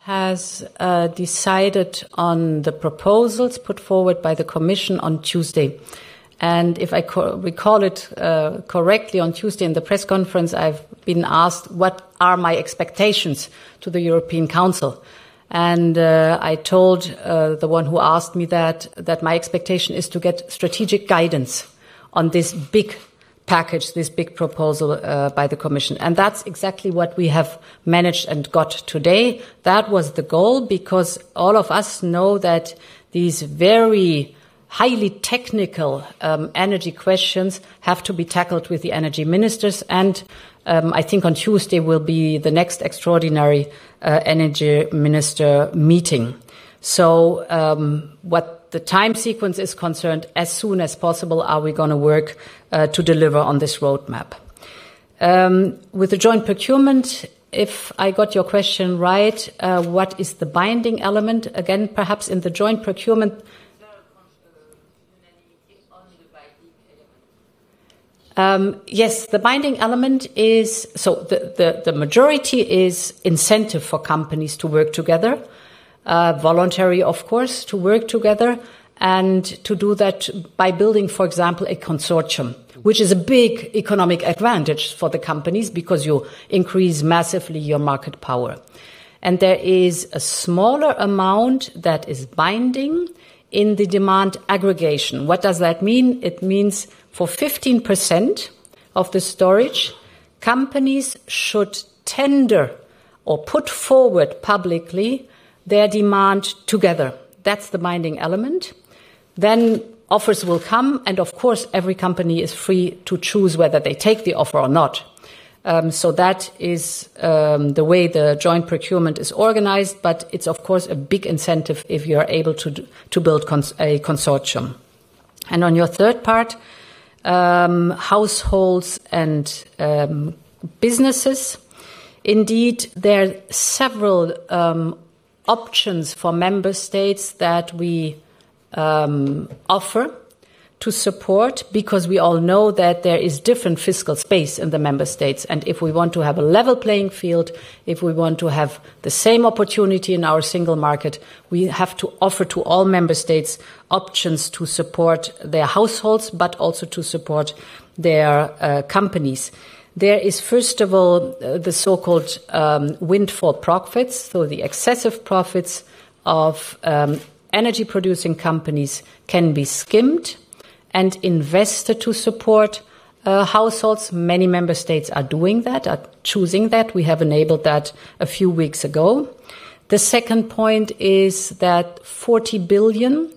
has decided on the proposals put forward by the Commission on Tuesday. And if I recall it correctly, on Tuesday in the press conference, I've been asked what are my expectations to the European Council. And I told the one who asked me that my expectation is to get strategic guidance on this big package, this big proposal by the Commission. And that's exactly what we have managed and got today. That was the goal, because all of us know that these very highly technical energy questions have to be tackled with the energy ministers. And I think on Tuesday will be the next extraordinary energy minister meeting. So what the time sequence is concerned, as soon as possible are we going to work to deliver on this roadmap. With the joint procurement, if I got your question right, what is the binding element? Again, perhaps in the joint procurement, yes, the binding element is, so the majority is incentive for companies to work together, voluntary, of course, to work together, and to do that by building, for example, a consortium, which is a big economic advantage for the companies because you increase massively your market power. And there is a smaller amount that is binding in the demand aggregation. What does that mean? It means for 15% of the storage, companies should tender or put forward publicly their demand together. That's the binding element. Then offers will come, and of course every company is free to choose whether they take the offer or not. So that is the way the joint procurement is organized, but it's of course a big incentive if you are able to build a consortium. And on your third part, households and businesses. Indeed, there are several options for member states that we offer to support, because we all know that there is different fiscal space in the member states. And if we want to have a level playing field, if we want to have the same opportunity in our single market, we have to offer to all member states options to support their households, but also to support their companies. There is, first of all, the so-called windfall profits, so the excessive profits of energy-producing companies can be skimmed and invested to support households. Many member states are doing that, are choosing that. We have enabled that a few weeks ago. The second point is that 40 billion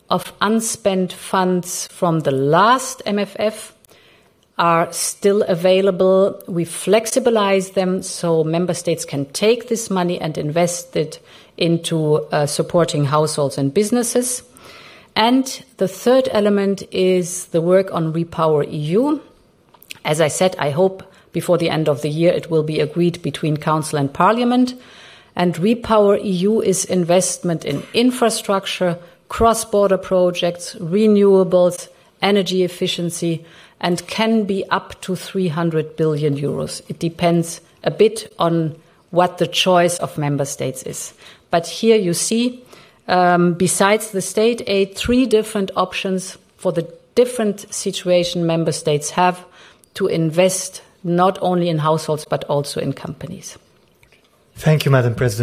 of unspent funds from the last MFF are still available. We flexibilize them so member states can take this money and invest it into supporting households and businesses. And the third element is the work on Repower EU. As I said, I hope before the end of the year it will be agreed between Council and Parliament. And Repower EU is investment in infrastructure, cross-border projects, renewables, energy efficiency, and can be up to 300 billion euros. It depends a bit on what the choice of member states is. But here you see, besides the state aid, 3 different options for the different situation member states have to invest not only in households but also in companies. Thank you, Madam President.